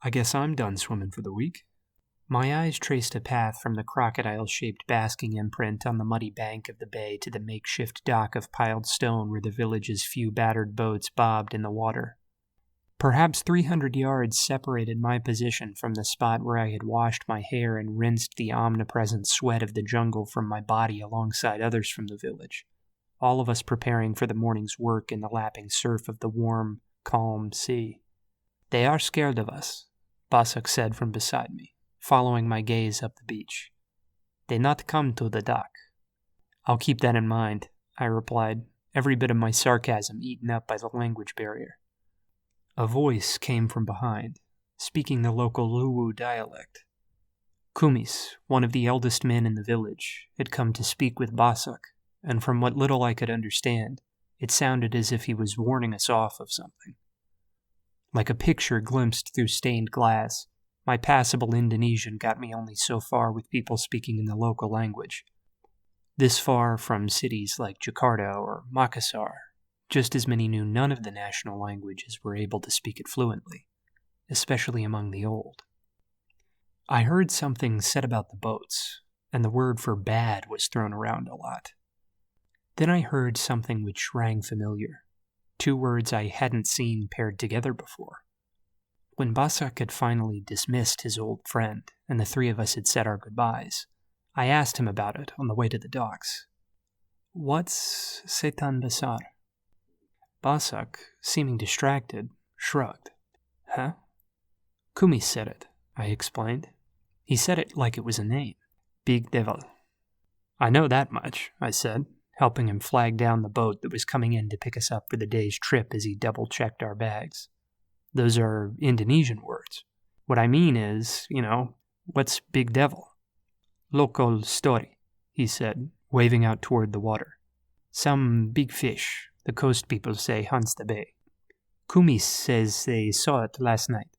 I guess I'm done swimming for the week. My eyes traced a path from the crocodile-shaped basking imprint on the muddy bank of the bay to the makeshift dock of piled stone where the village's few battered boats bobbed in the water. Perhaps 300 yards separated my position from the spot where I had washed my hair and rinsed the omnipresent sweat of the jungle from my body alongside others from the village, all of us preparing for the morning's work in the lapping surf of the warm, calm sea. "They are scared of us," Basak said from beside me, following my gaze up the beach. "They not come to the dock." "I'll keep that in mind," I replied, every bit of my sarcasm eaten up by the language barrier. A voice came from behind, speaking the local Luwu dialect. Kumis, one of the eldest men in the village, had come to speak with Basak, and from what little I could understand, it sounded as if he was warning us off of something. Like a picture glimpsed through stained glass, my passable Indonesian got me only so far with people speaking in the local language. This far from cities like Jakarta or Makassar, just as many knew none of the national language as were able to speak it fluently, especially among the old. I heard something said about the boats, and the word for bad was thrown around a lot. Then I heard something which rang familiar. Two words I hadn't seen paired together before. When Basak had finally dismissed his old friend, and the three of us had said our goodbyes, I asked him about it on the way to the docks. "What's Setan Besar?" Basak, seeming distracted, shrugged. "Huh?" "Kumi said it," I explained. "He said it like it was a name. Big Devil." "I know that much," I said, helping him flag down the boat that was coming in to pick us up for the day's trip as he double-checked our bags. "Those are Indonesian words. What I mean is, what's Big Devil?" "Local story," he said, waving out toward the water. "Some big fish, the coast people say haunts the bay. Kumis says they saw it last night."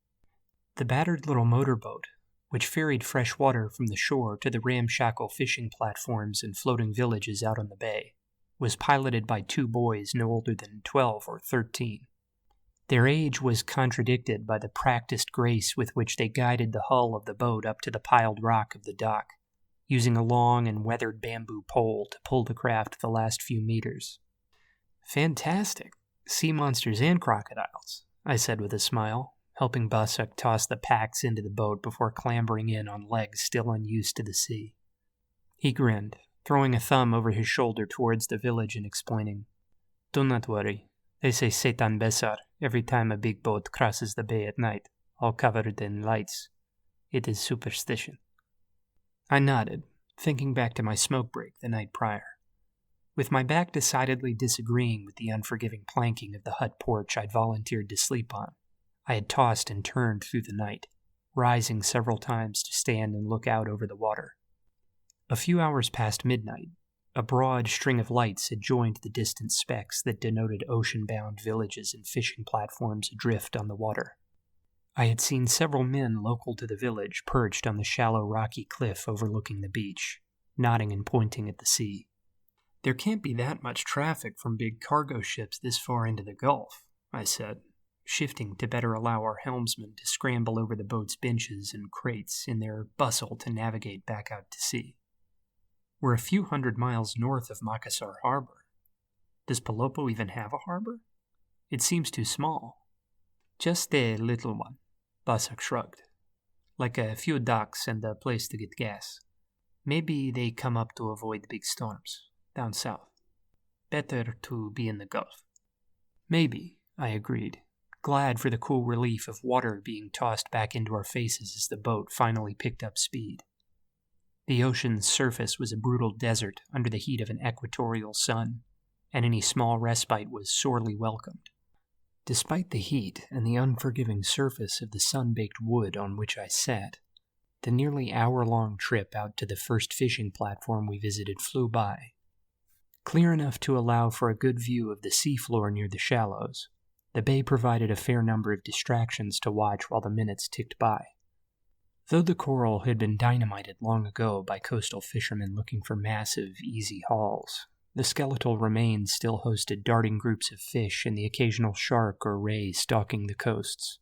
The battered little motorboat, which ferried fresh water from the shore to the ramshackle fishing platforms and floating villages out on the bay, was piloted by two boys no older than 12 or 13. Their age was contradicted by the practiced grace with which they guided the hull of the boat up to the piled rock of the dock, using a long and weathered bamboo pole to pull the craft the last few meters. "Fantastic. Sea monsters and crocodiles," I said with a smile, helping Basak toss the packs into the boat before clambering in on legs still unused to the sea. He grinned, throwing a thumb over his shoulder towards the village and explaining, "Do not worry. They say Setan Besar every time a big boat crosses the bay at night, all covered in lights. It is superstition." I nodded, thinking back to my smoke break the night prior. With my back decidedly disagreeing with the unforgiving planking of the hut porch I'd volunteered to sleep on, I had tossed and turned through the night, rising several times to stand and look out over the water. A few hours past midnight, a broad string of lights had joined the distant specks that denoted ocean-bound villages and fishing platforms adrift on the water. I had seen several men local to the village perched on the shallow rocky cliff overlooking the beach, nodding and pointing at the sea. "There can't be that much traffic from big cargo ships this far into the Gulf," I said, shifting to better allow our helmsmen to scramble over the boat's benches and crates in their bustle to navigate back out to sea. "We're a few hundred miles north of Makassar Harbor. Does Palopo even have a harbor? It seems too small." "Just a little one," Basak shrugged. "Like a few docks and a place to get gas. Maybe they come up to avoid big storms, down south. Better to be in the Gulf." "Maybe," I agreed, glad for the cool relief of water being tossed back into our faces as the boat finally picked up speed. The ocean's surface was a brutal desert under the heat of an equatorial sun, and any small respite was sorely welcomed. Despite the heat and the unforgiving surface of the sun-baked wood on which I sat, the nearly hour-long trip out to the first fishing platform we visited flew by. Clear enough to allow for a good view of the seafloor near the shallows, the bay provided a fair number of distractions to watch while the minutes ticked by. Though the coral had been dynamited long ago by coastal fishermen looking for massive, easy hauls, the skeletal remains still hosted darting groups of fish and the occasional shark or ray stalking the coasts.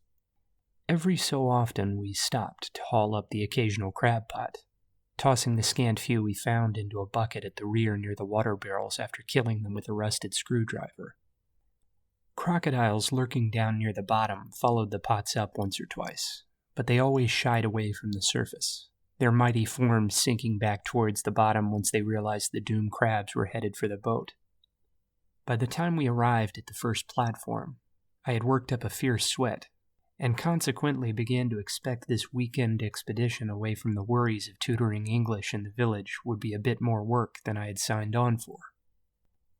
Every so often we stopped to haul up the occasional crab pot, tossing the scant few we found into a bucket at the rear near the water barrels after killing them with a rusted screwdriver. Crocodiles lurking down near the bottom followed the pots up once or twice, but they always shied away from the surface, their mighty forms sinking back towards the bottom once they realized the doomed crabs were headed for the boat. By the time we arrived at the first platform, I had worked up a fierce sweat, and consequently began to expect this weekend expedition away from the worries of tutoring English in the village would be a bit more work than I had signed on for.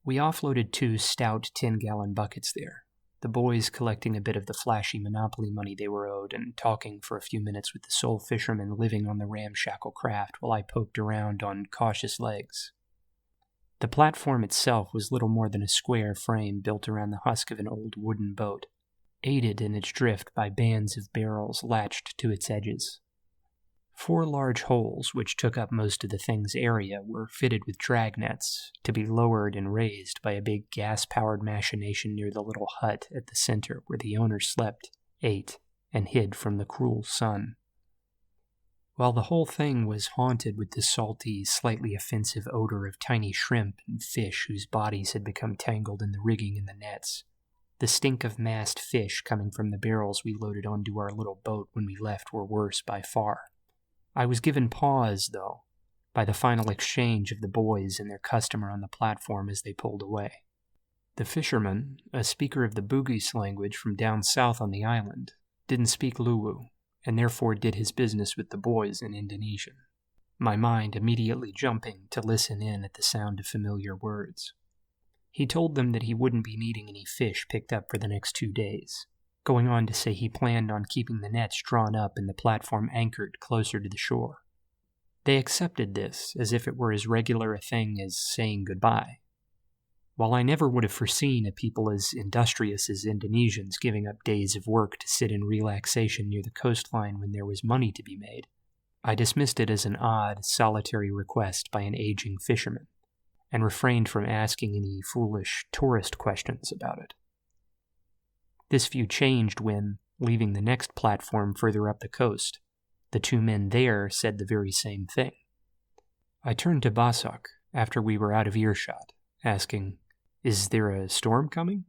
We offloaded 2 stout 10-gallon buckets there, the boys collecting a bit of the flashy Monopoly money they were owed and talking for a few minutes with the sole fisherman living on the ramshackle craft while I poked around on cautious legs. The platform itself was little more than a square frame built around the husk of an old wooden boat, aided in its drift by bands of barrels latched to its edges. 4 large holes, which took up most of the thing's area, were fitted with drag nets, to be lowered and raised by a big gas-powered machination near the little hut at the center where the owner slept, ate, and hid from the cruel sun. While the whole thing was haunted with the salty, slightly offensive odor of tiny shrimp and fish whose bodies had become tangled in the rigging and the nets, the stink of massed fish coming from the barrels we loaded onto our little boat when we left were worse by far. I was given pause, though, by the final exchange of the boys and their customer on the platform as they pulled away. The fisherman, a speaker of the Bugis language from down south on the island, didn't speak Luwu, and therefore did his business with the boys in Indonesian, my mind immediately jumping to listen in at the sound of familiar words. He told them that he wouldn't be needing any fish picked up for the next 2 days, going on to say he planned on keeping the nets drawn up and the platform anchored closer to the shore. They accepted this as if it were as regular a thing as saying goodbye. While I never would have foreseen a people as industrious as Indonesians giving up days of work to sit in relaxation near the coastline when there was money to be made, I dismissed it as an odd, solitary request by an aging fisherman, and refrained from asking any foolish tourist questions about it. This view changed when, leaving the next platform further up the coast, the 2 men there said the very same thing. I turned to Basak after we were out of earshot, asking, "Is there a storm coming?"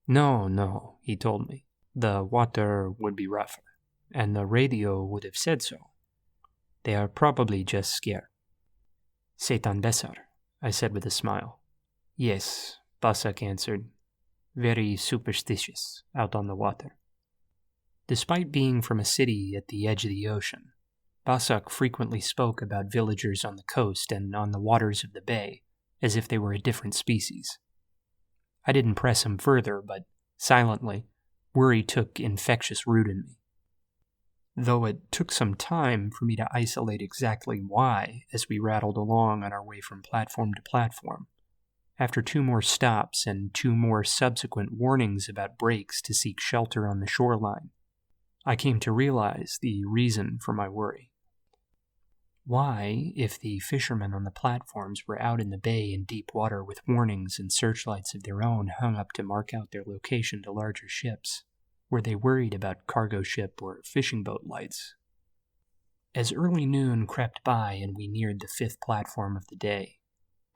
No, he told me. The water would be rougher, and the radio would have said so. They are probably just scared. Setan Besar, I said with a smile. Yes, Basak answered. Very superstitious out on the water. Despite being from a city at the edge of the ocean, Basak frequently spoke about villagers on the coast and on the waters of the bay as if they were a different species. I didn't press him further, but silently, worry took infectious root in me. Though it took some time for me to isolate exactly why as we rattled along on our way from platform to platform, after 2 more stops and 2 more subsequent warnings about breaks to seek shelter on the shoreline, I came to realize the reason for my worry. Why, if the fishermen on the platforms were out in the bay in deep water with warnings and searchlights of their own hung up to mark out their location to larger ships, were they worried about cargo ship or fishing boat lights? As early noon crept by and we neared the 5th platform of the day,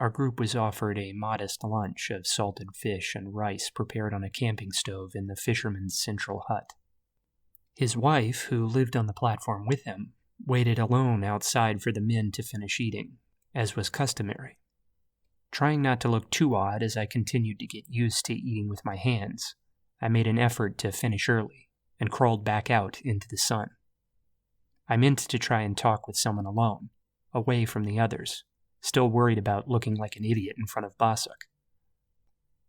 our group was offered a modest lunch of salted fish and rice prepared on a camping stove in the fisherman's central hut. His wife, who lived on the platform with him, waited alone outside for the men to finish eating, as was customary. Trying not to look too odd as I continued to get used to eating with my hands, I made an effort to finish early and crawled back out into the sun. I meant to try and talk with someone alone, away from the others, still worried about looking like an idiot in front of Basak.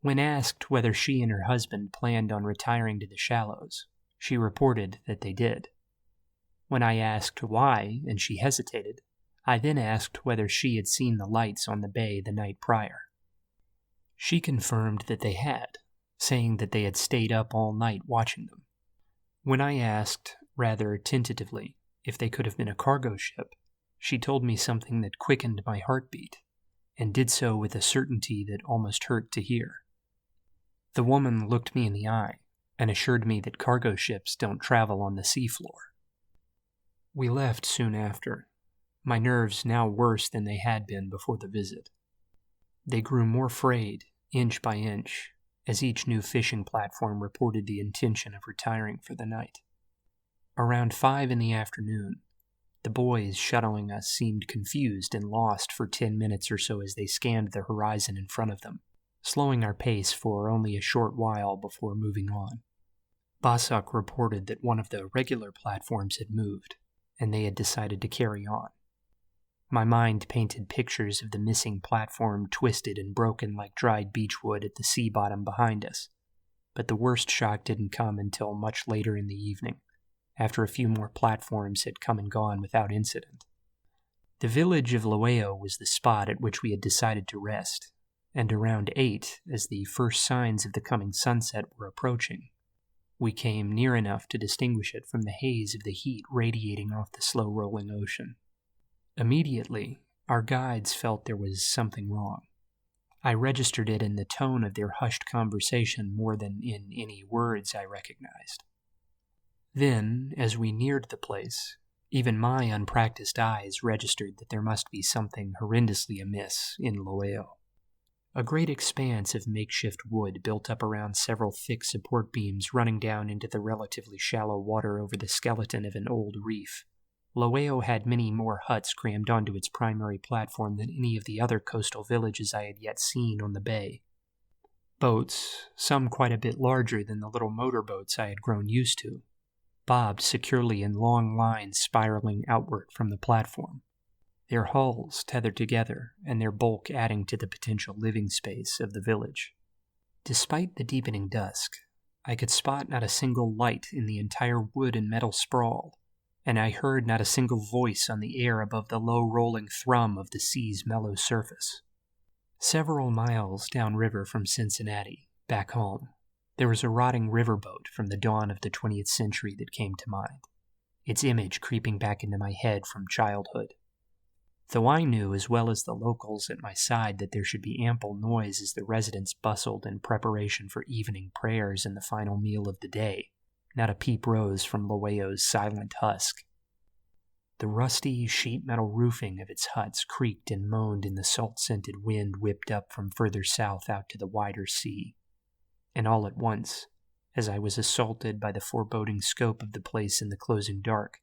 When asked whether she and her husband planned on retiring to the shallows, she reported that they did. When I asked why, and she hesitated, I then asked whether she had seen the lights on the bay the night prior. She confirmed that they had, saying that they had stayed up all night watching them. When I asked, rather tentatively, if they could have been a cargo ship, she told me something that quickened my heartbeat, and did so with a certainty that almost hurt to hear. The woman looked me in the eye, and assured me that cargo ships don't travel on the seafloor. We left soon after, my nerves now worse than they had been before the visit. They grew more frayed, inch by inch, as each new fishing platform reported the intention of retiring for the night. Around 5 in the afternoon, the boys shuttling us seemed confused and lost for 10 minutes or so as they scanned the horizon in front of them, slowing our pace for only a short while before moving on. Basak reported that one of the regular platforms had moved, and they had decided to carry on. My mind painted pictures of the missing platform twisted and broken like dried beechwood at the sea bottom behind us, but the worst shock didn't come until much later in the evening, after a few more platforms had come and gone without incident. The village of Loeo was the spot at which we had decided to rest, and around 8, as the first signs of the coming sunset were approaching, we came near enough to distinguish it from the haze of the heat radiating off the slow-rolling ocean. Immediately, our guides felt there was something wrong. I registered it in the tone of their hushed conversation more than in any words I recognized. Then, as we neared the place, even my unpracticed eyes registered that there must be something horrendously amiss in Loeo. A great expanse of makeshift wood built up around several thick support beams running down into the relatively shallow water over the skeleton of an old reef. Loeo had many more huts crammed onto its primary platform than any of the other coastal villages I had yet seen on the bay. Boats, some quite a bit larger than the little motorboats I had grown used to, bobbed securely in long lines spiraling outward from the platform, their hulls tethered together and their bulk adding to the potential living space of the village. Despite the deepening dusk, I could spot not a single light in the entire wood and metal sprawl, and I heard not a single voice on the air above the low-rolling thrum of the sea's mellow surface. Several miles downriver from Cincinnati, back home, there was a rotting riverboat from the dawn of the 20th century that came to mind, its image creeping back into my head from childhood. Though I knew as well as the locals at my side that there should be ample noise as the residents bustled in preparation for evening prayers and the final meal of the day, not a peep rose from Loeo's silent husk. The rusty sheet metal roofing of its huts creaked and moaned in the salt-scented wind whipped up from further south out to the wider sea. And all at once, as I was assaulted by the foreboding scope of the place in the closing dark,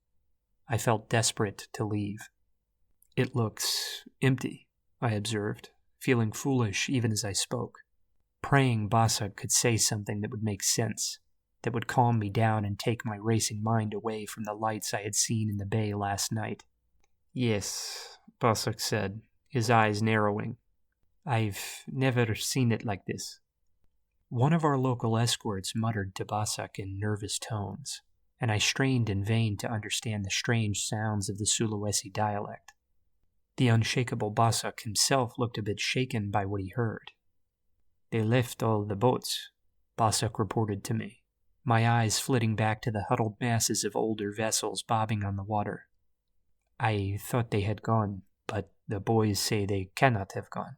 I felt desperate to leave. "It looks empty," I observed, feeling foolish even as I spoke, praying Basak could say something that would make sense, that would calm me down and take my racing mind away from the lights I had seen in the bay last night. "Yes," Basak said, his eyes narrowing. "I've never seen it like this." One of our local escorts muttered to Basak in nervous tones, and I strained in vain to understand the strange sounds of the Sulawesi dialect. The unshakable Basak himself looked a bit shaken by what he heard. "They left all the boats," Basak reported to me, my eyes flitting back to the huddled masses of older vessels bobbing on the water. "I thought they had gone, but the boys say they cannot have gone."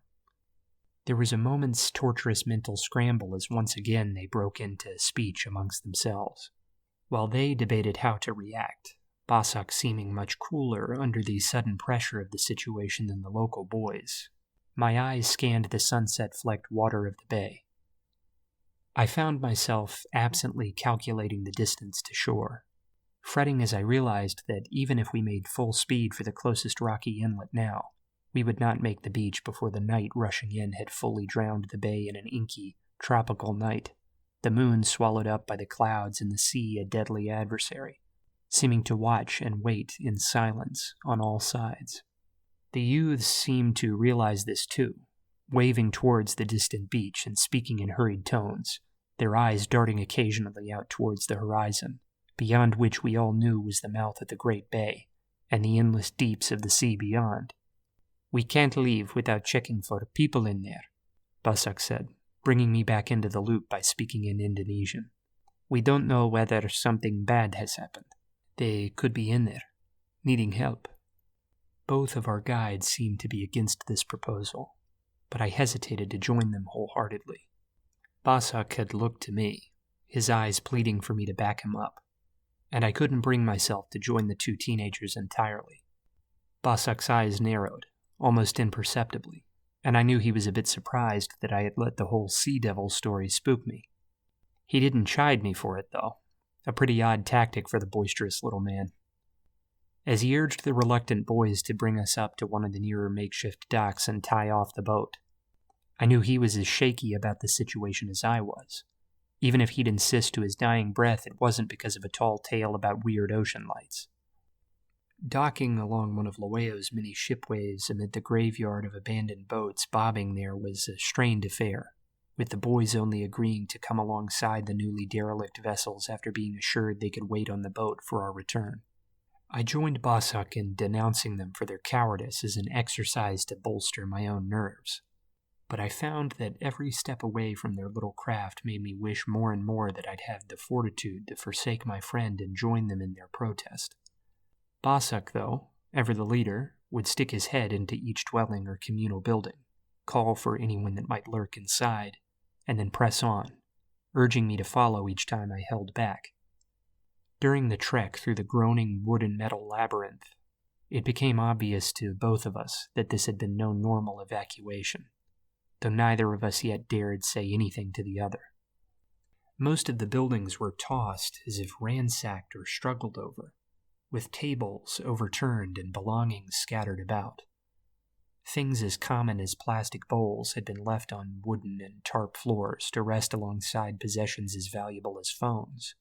There was a moment's torturous mental scramble as once again they broke into speech amongst themselves. While they debated how to react, Basak seeming much cooler under the sudden pressure of the situation than the local boys, my eyes scanned the sunset-flecked water of the bay. I found myself absently calculating the distance to shore, fretting as I realized that even if we made full speed for the closest rocky inlet now, we would not make the beach before the night rushing in had fully drowned the bay in an inky, tropical night, the moon swallowed up by the clouds and the sea a deadly adversary, seeming to watch and wait in silence on all sides. The youths seemed to realize this too, waving towards the distant beach and speaking in hurried tones, their eyes darting occasionally out towards the horizon, beyond which we all knew was the mouth of the great bay, and the endless deeps of the sea beyond. "We can't leave without checking for people in there," Basak said, bringing me back into the loop by speaking in Indonesian. "We don't know whether something bad has happened. They could be in there, needing help." Both of our guides seemed to be against this proposal, but I hesitated to join them wholeheartedly. Basak had looked to me, his eyes pleading for me to back him up, and I couldn't bring myself to join the two teenagers entirely. Basak's eyes narrowed, almost imperceptibly, and I knew he was a bit surprised that I had let the whole sea devil story spook me. He didn't chide me for it, though, a pretty odd tactic for the boisterous little man. As he urged the reluctant boys to bring us up to one of the nearer makeshift docks and tie off the boat, I knew he was as shaky about the situation as I was. Even if he'd insist to his dying breath, it wasn't because of a tall tale about weird ocean lights. Docking along one of Loeo's many shipways amid the graveyard of abandoned boats bobbing there was a strained affair, with the boys only agreeing to come alongside the newly derelict vessels after being assured they could wait on the boat for our return. I joined Basak in denouncing them for their cowardice as an exercise to bolster my own nerves, but I found that every step away from their little craft made me wish more and more that I'd had the fortitude to forsake my friend and join them in their protest. Basak, though, ever the leader, would stick his head into each dwelling or communal building, call for anyone that might lurk inside, and then press on, urging me to follow each time I held back. During the trek through the groaning wood and metal labyrinth, it became obvious to both of us that this had been no normal evacuation, though neither of us yet dared say anything to the other. Most of the buildings were tossed as if ransacked or struggled over, with tables overturned and belongings scattered about. Things as common as plastic bowls had been left on wooden and tarp floors to rest alongside possessions as valuable as phones,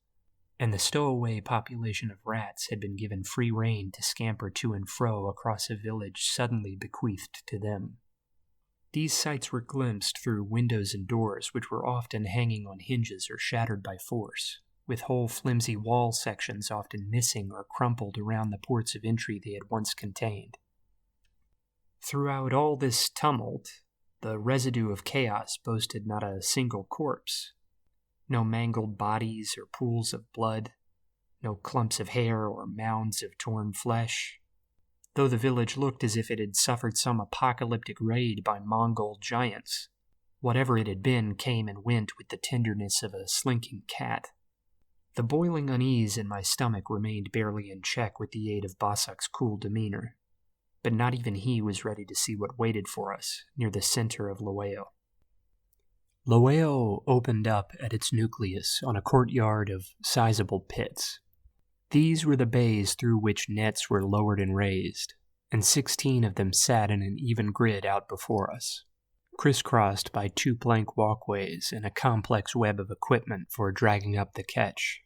and the stowaway population of rats had been given free rein to scamper to and fro across a village suddenly bequeathed to them. These sights were glimpsed through windows and doors which were often hanging on hinges or shattered by force, with whole flimsy wall sections often missing or crumpled around the ports of entry they had once contained. Throughout all this tumult, the residue of chaos boasted not a single corpse. No mangled bodies or pools of blood, no clumps of hair or mounds of torn flesh, though the village looked as if it had suffered some apocalyptic raid by Mongol giants. Whatever it had been came and went with the tenderness of a slinking cat. The boiling unease in my stomach remained barely in check with the aid of Basak's cool demeanor, but not even he was ready to see what waited for us near the center of Loeo. Loeo opened up at its nucleus on a courtyard of sizable pits. These were the bays through which nets were lowered and raised, and 16 of them sat in an even grid out before us, crisscrossed by 2 blank walkways and a complex web of equipment for dragging up the catch.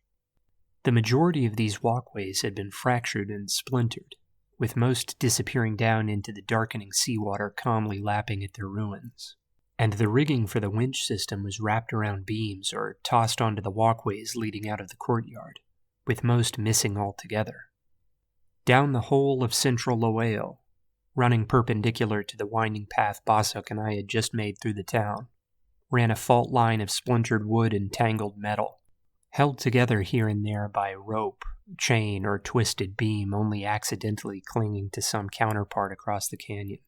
The majority of these walkways had been fractured and splintered, with most disappearing down into the darkening seawater calmly lapping at their ruins. And the rigging for the winch system was wrapped around beams or tossed onto the walkways leading out of the courtyard, with most missing altogether. Down the whole of central Loeo, running perpendicular to the winding path Basak and I had just made through the town, ran a fault line of splintered wood and tangled metal, held together here and there by rope, chain, or twisted beam only accidentally clinging to some counterpart across the canyon.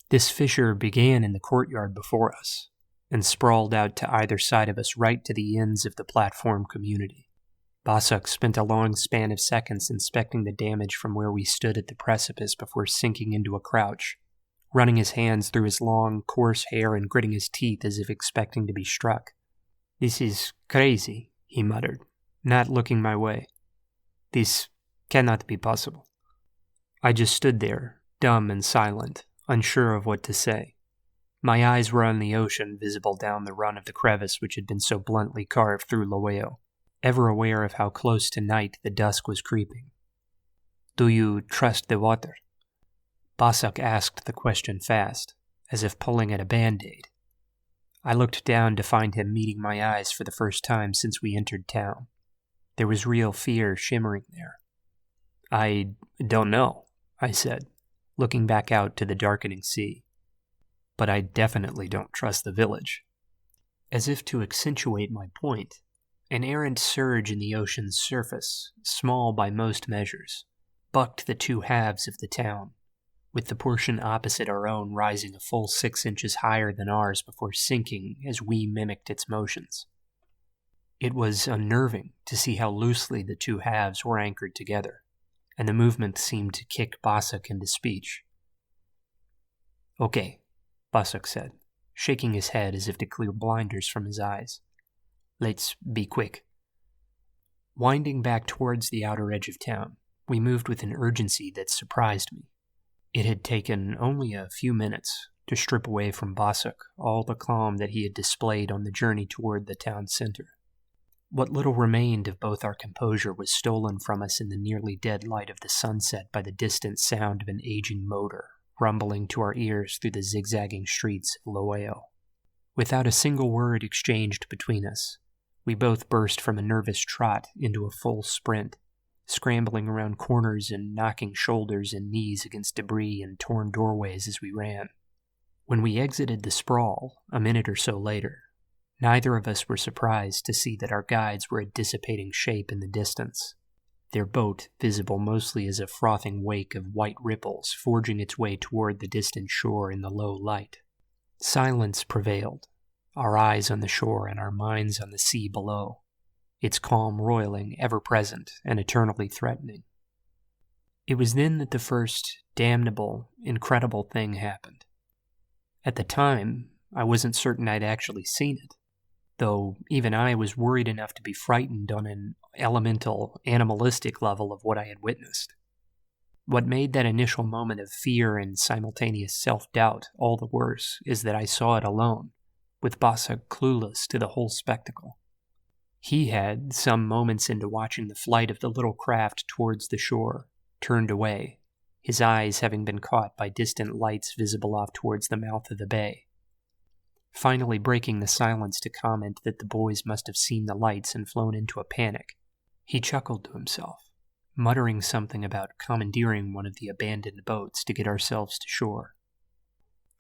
This fissure began in the courtyard before us, and sprawled out to either side of us right to the ends of the platform community. Basak spent a long span of seconds inspecting the damage from where we stood at the precipice before sinking into a crouch, running his hands through his long, coarse hair and gritting his teeth as if expecting to be struck. "This is crazy," he muttered, not looking my way. "This cannot be possible." I just stood there, dumb and silent, unsure of what to say. My eyes were on the ocean visible down the run of the crevice which had been so bluntly carved through Loeo, ever aware of how close to night the dusk was creeping. "Do you trust the water?" Basak asked the question fast, as if pulling at a band-aid. I looked down to find him meeting my eyes for the first time since we entered town. There was real fear shimmering there. "I don't know," I said, looking back out to the darkening sea. "But I definitely don't trust the village." As if to accentuate my point, an errant surge in the ocean's surface, small by most measures, bucked the 2 halves of the town, with the portion opposite our own rising a full 6 inches higher than ours before sinking as we mimicked its motions. It was unnerving to see how loosely the two halves were anchored together, and the movement seemed to kick Basuk into speech. "Okay," Basuk said, shaking his head as if to clear blinders from his eyes. "Let's be quick." Winding back towards the outer edge of town, we moved with an urgency that surprised me. It had taken only a few minutes to strip away from Basuk all the calm that he had displayed on the journey toward the town center. What little remained of both our composure was stolen from us in the nearly dead light of the sunset by the distant sound of an aging motor rumbling to our ears through the zigzagging streets of Loeo. Without a single word exchanged between us, we both burst from a nervous trot into a full sprint, scrambling around corners and knocking shoulders and knees against debris and torn doorways as we ran. When we exited the sprawl, a minute or so later, neither of us were surprised to see that our guides were a dissipating shape in the distance, their boat visible mostly as a frothing wake of white ripples forging its way toward the distant shore in the low light. Silence prevailed, our eyes on the shore and our minds on the sea below, its calm roiling ever present and eternally threatening. It was then that the first damnable, incredible thing happened. At the time, I wasn't certain I'd actually seen it, though even I was worried enough to be frightened on an elemental, animalistic level of what I had witnessed. What made that initial moment of fear and simultaneous self-doubt all the worse is that I saw it alone, with Basuk clueless to the whole spectacle. He had, some moments into watching the flight of the little craft towards the shore, turned away, his eyes having been caught by distant lights visible off towards the mouth of the bay. Finally breaking the silence to comment that the boys must have seen the lights and flown into a panic, he chuckled to himself, muttering something about commandeering one of the abandoned boats to get ourselves to shore.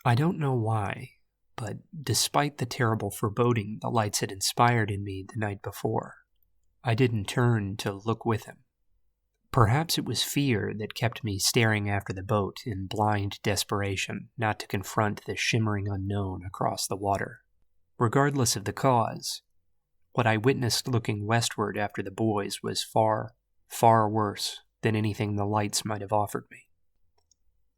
I don't know why, but despite the terrible foreboding the lights had inspired in me the night before, I didn't turn to look with him. Perhaps it was fear that kept me staring after the boat in blind desperation not to confront the shimmering unknown across the water. Regardless of the cause, what I witnessed looking westward after the boys was far, far worse than anything the lights might have offered me.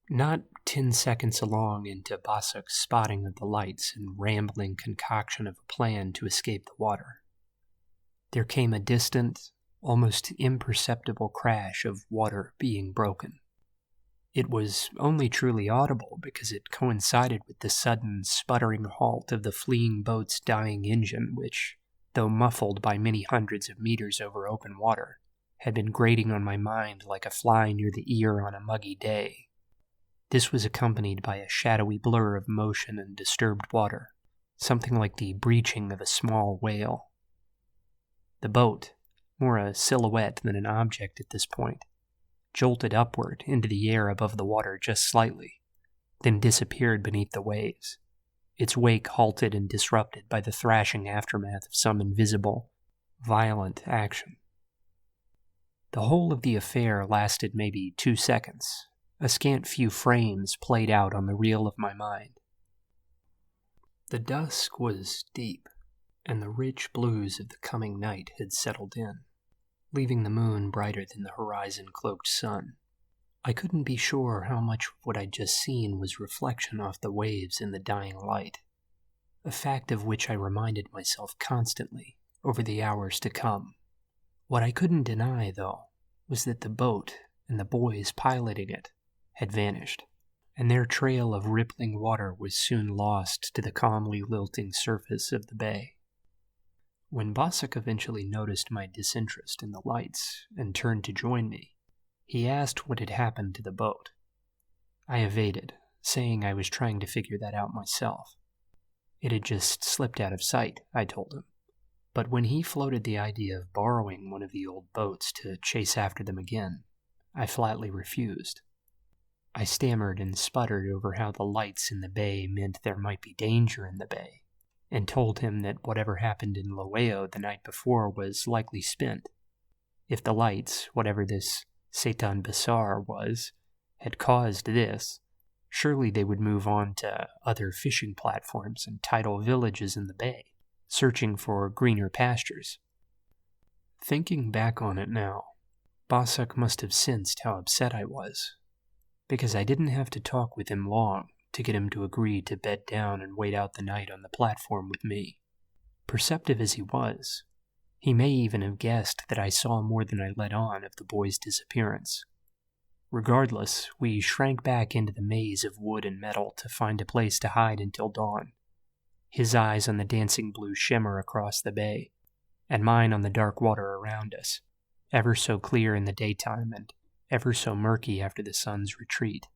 Not 10 seconds along into Basuk's spotting of the lights and rambling concoction of a plan to escape the water, there came a distant, almost imperceptible crash of water being broken. It was only truly audible because it coincided with the sudden sputtering halt of the fleeing boat's dying engine, which, though muffled by many hundreds of meters over open water, had been grating on my mind like a fly near the ear on a muggy day. This was accompanied by a shadowy blur of motion and disturbed water, something like the breaching of a small whale. The boat, more a silhouette than an object at this point, jolted upward into the air above the water just slightly, then disappeared beneath the waves, its wake halted and disrupted by the thrashing aftermath of some invisible, violent action. The whole of the affair lasted maybe 2 seconds, a scant few frames played out on the reel of my mind. The dusk was deep, and the rich blues of the coming night had settled in, leaving the moon brighter than the horizon-cloaked sun. I couldn't be sure how much of what I'd just seen was reflection off the waves in the dying light, a fact of which I reminded myself constantly over the hours to come. What I couldn't deny, though, was that the boat and the boys piloting it had vanished, and their trail of rippling water was soon lost to the calmly lilting surface of the bay. When Basuk eventually noticed my disinterest in the lights and turned to join me, he asked what had happened to the boat. I evaded, saying I was trying to figure that out myself. It had just slipped out of sight, I told him. But when he floated the idea of borrowing one of the old boats to chase after them again, I flatly refused. I stammered and sputtered over how the lights in the bay meant there might be danger in the bay, and told him that whatever happened in Loeo the night before was likely spent. If the lights, whatever this Setan Besar was, had caused this, surely they would move on to other fishing platforms and tidal villages in the bay, searching for greener pastures, Thinking back on it now, Bossuck must have sensed how upset I was, because I didn't have to talk with him long to get him to agree to bed down and wait out the night on the platform with me. Perceptive as he was, he may even have guessed that I saw more than I let on of the boy's disappearance. Regardless, we shrank back into the maze of wood and metal to find a place to hide until dawn, his eyes on the dancing blue shimmer across the bay, and mine on the dark water around us, ever so clear in the daytime and ever so murky after the sun's retreat.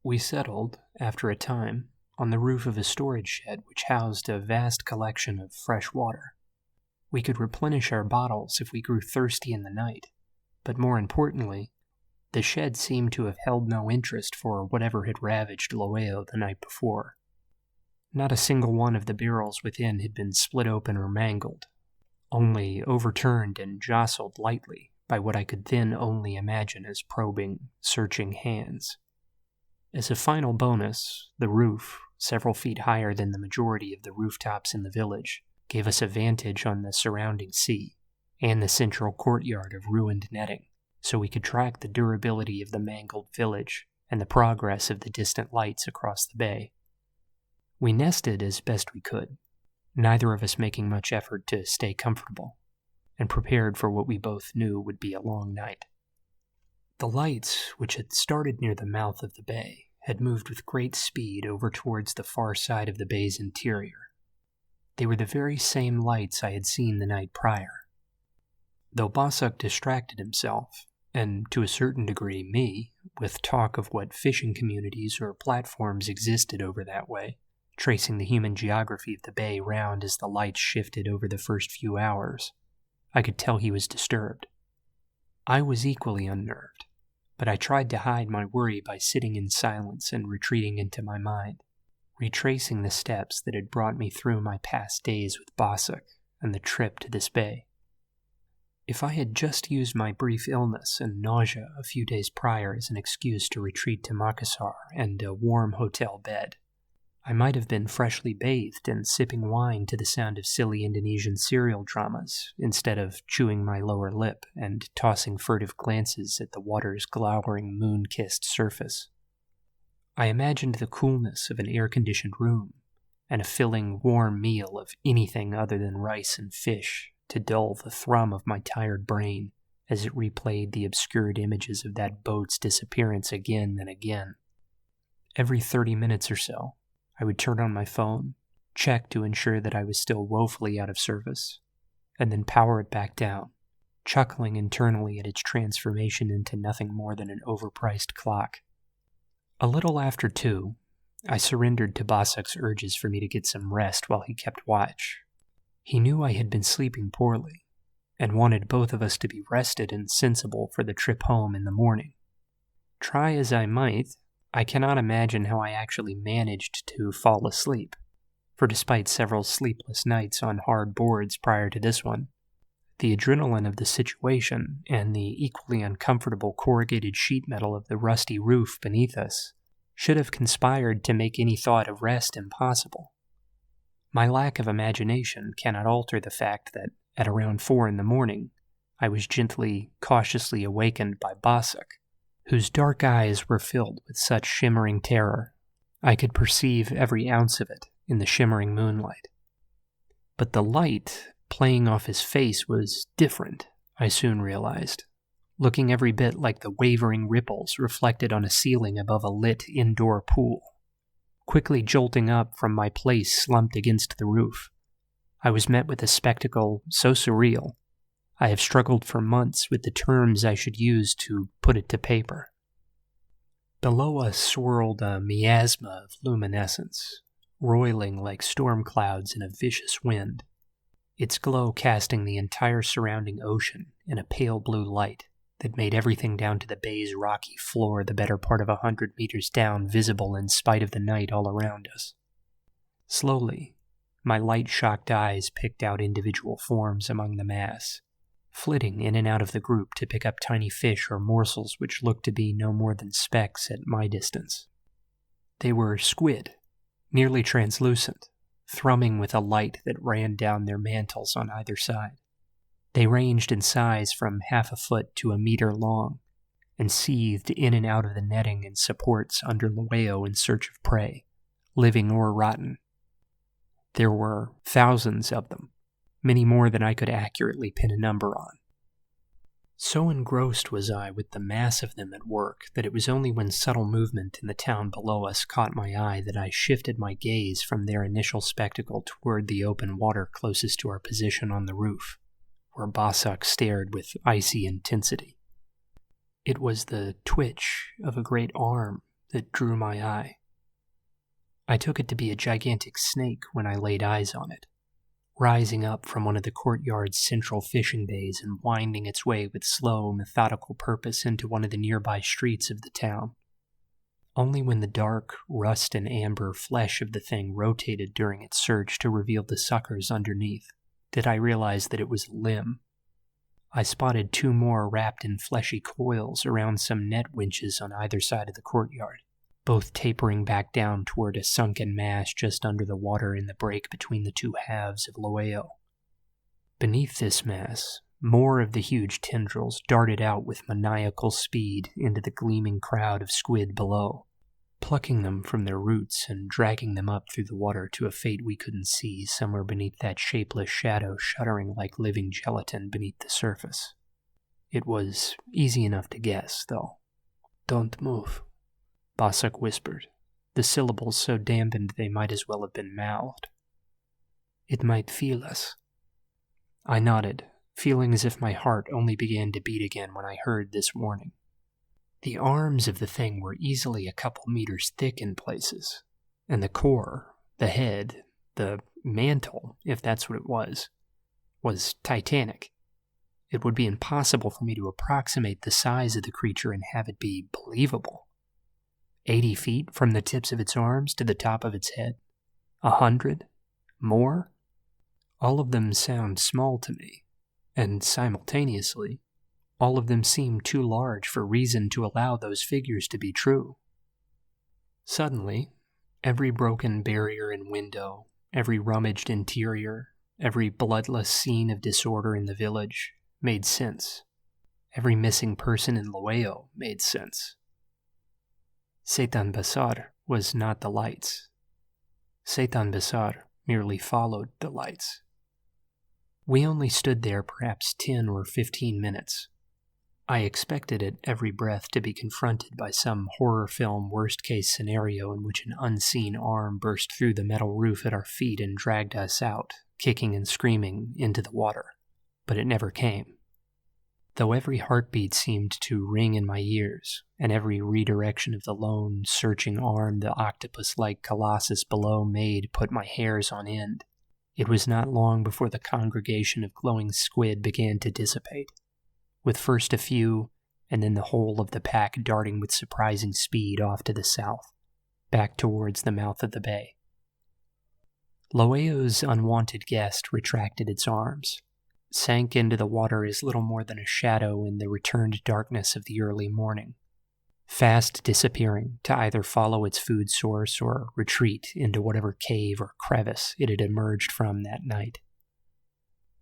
We settled, after a time, on the roof of a storage shed which housed a vast collection of fresh water. We could replenish our bottles if we grew thirsty in the night, but more importantly, the shed seemed to have held no interest for whatever had ravaged Loeo the night before. Not a single one of the barrels within had been split open or mangled, only overturned and jostled lightly by what I could then only imagine as probing, searching hands. As a final bonus, the roof, several feet higher than the majority of the rooftops in the village, gave us a vantage on the surrounding sea and the central courtyard of ruined netting, so we could track the durability of the mangled village and the progress of the distant lights across the bay. We nested as best we could, neither of us making much effort to stay comfortable, and prepared for what we both knew would be a long night. The lights, which had started near the mouth of the bay, had moved with great speed over towards the far side of the bay's interior. They were the very same lights I had seen the night prior. Though Bossuck distracted himself, and to a certain degree me, with talk of what fishing communities or platforms existed over that way, tracing the human geography of the bay round as the lights shifted over the first few hours, I could tell he was disturbed. I was equally unnerved, but I tried to hide my worry by sitting in silence and retreating into my mind, retracing the steps that had brought me through my past days with Bossuck and the trip to this bay. If I had just used my brief illness and nausea a few days prior as an excuse to retreat to Makassar and a warm hotel bed, I might have been freshly bathed and sipping wine to the sound of silly Indonesian serial dramas, instead of chewing my lower lip and tossing furtive glances at the water's glowering moon-kissed surface. I imagined the coolness of an air-conditioned room, and a filling, warm meal of anything other than rice and fish to dull the thrum of my tired brain as it replayed the obscured images of that boat's disappearance again and again. Every 30 minutes or so, I would turn on my phone, check to ensure that I was still woefully out of service, and then power it back down, chuckling internally at its transformation into nothing more than an overpriced clock. A little after 2, I surrendered to Bossuck's urges for me to get some rest while he kept watch. He knew I had been sleeping poorly, and wanted both of us to be rested and sensible for the trip home in the morning. Try as I might, I cannot imagine how I actually managed to fall asleep, for despite several sleepless nights on hard boards prior to this one, the adrenaline of the situation and the equally uncomfortable corrugated sheet metal of the rusty roof beneath us should have conspired to make any thought of rest impossible. My lack of imagination cannot alter the fact that, at around 4 in the morning, I was gently, cautiously awakened by Bossuck, whose dark eyes were filled with such shimmering terror, I could perceive every ounce of it in the shimmering moonlight. But the light playing off his face was different, I soon realized, looking every bit like the wavering ripples reflected on a ceiling above a lit indoor pool. Quickly jolting up from my place slumped against the roof, I was met with a spectacle so surreal, I have struggled for months with the terms I should use to put it to paper. Below us swirled a miasma of luminescence, roiling like storm clouds in a vicious wind, its glow casting the entire surrounding ocean in a pale blue light that made everything down to the bay's rocky floor the better part of 100 meters down visible in spite of the night all around us. Slowly, my light-shocked eyes picked out individual forms among the mass, flitting in and out of the group to pick up tiny fish or morsels which looked to be no more than specks at my distance. They were squid, nearly translucent, thrumming with a light that ran down their mantles on either side. They ranged in size from half a foot to a meter long, and seethed in and out of the netting and supports under Laweo in search of prey, living or rotten. There were thousands of them, many more than I could accurately pin a number on. So engrossed was I with the mass of them at work that it was only when subtle movement in the town below us caught my eye that I shifted my gaze from their initial spectacle toward the open water closest to our position on the roof, where Basak stared with icy intensity. It was the twitch of a great arm that drew my eye. I took it to be a gigantic snake when I laid eyes on it, rising up from one of the courtyard's central fishing bays and winding its way with slow, methodical purpose into one of the nearby streets of the town. Only when the dark, rust and amber flesh of the thing rotated during its surge to reveal the suckers underneath did I realize that it was a limb. I spotted two more wrapped in fleshy coils around some net winches on either side of the courtyard, both tapering back down toward a sunken mass just under the water in the break between the two halves of Laweo. Beneath this mass, more of the huge tendrils darted out with maniacal speed into the gleaming crowd of squid below, plucking them from their roots and dragging them up through the water to a fate we couldn't see somewhere beneath that shapeless shadow shuddering like living gelatin beneath the surface. It was easy enough to guess, though. "Don't move," Basak whispered, the syllables so dampened they might as well have been mouthed. "It might feel us." I nodded, feeling as if my heart only began to beat again when I heard this warning. The arms of the thing were easily a couple meters thick in places, and the core, the head, the mantle, if that's what it was titanic. It would be impossible for me to approximate the size of the creature and have it be believable. 80 feet from the tips of its arms to the top of its head? 100? More? All of them sound small to me, and simultaneously, all of them seem too large for reason to allow those figures to be true. Suddenly, every broken barrier and window, every rummaged interior, every bloodless scene of disorder in the village made sense. Every missing person in Laweo made sense. Setan Besar was not the lights. Setan Besar merely followed the lights. We only stood there perhaps 10 or 15 minutes. I expected at every breath to be confronted by some horror film worst-case scenario in which an unseen arm burst through the metal roof at our feet and dragged us out, kicking and screaming, into the water. But it never came. Though every heartbeat seemed to ring in my ears, and every redirection of the lone, searching arm the octopus-like colossus below made put my hairs on end, it was not long before the congregation of glowing squid began to dissipate, with first a few, and then the whole of the pack darting with surprising speed off to the south, back towards the mouth of the bay. Laweo's unwanted guest retracted its arms, sank into the water as little more than a shadow in the returned darkness of the early morning, fast disappearing to either follow its food source or retreat into whatever cave or crevice it had emerged from that night.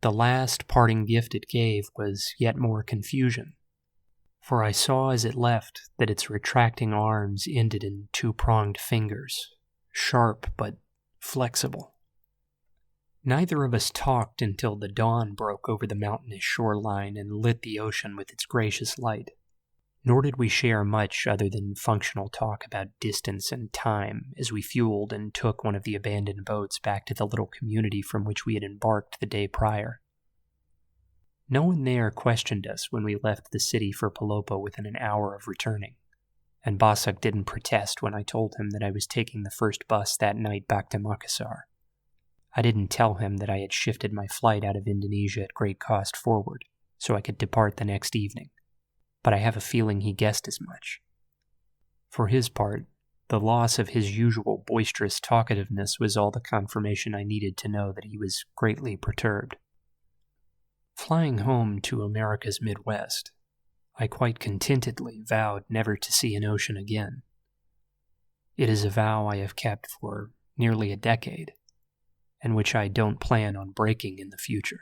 The last parting gift it gave was yet more confusion, for I saw as it left that its retracting arms ended in two-pronged fingers, sharp but flexible. Neither of us talked until the dawn broke over the mountainous shoreline and lit the ocean with its gracious light, nor did we share much other than functional talk about distance and time as we fueled and took one of the abandoned boats back to the little community from which we had embarked the day prior. No one there questioned us when we left the city for Palopo within an hour of returning, and Basak didn't protest when I told him that I was taking the first bus that night back to Makassar. I didn't tell him that I had shifted my flight out of Indonesia at great cost forward, so I could depart the next evening, but I have a feeling he guessed as much. For his part, the loss of his usual boisterous talkativeness was all the confirmation I needed to know that he was greatly perturbed. Flying home to America's Midwest, I quite contentedly vowed never to see an ocean again. It is a vow I have kept for nearly a decade, and which I don't plan on breaking in the future.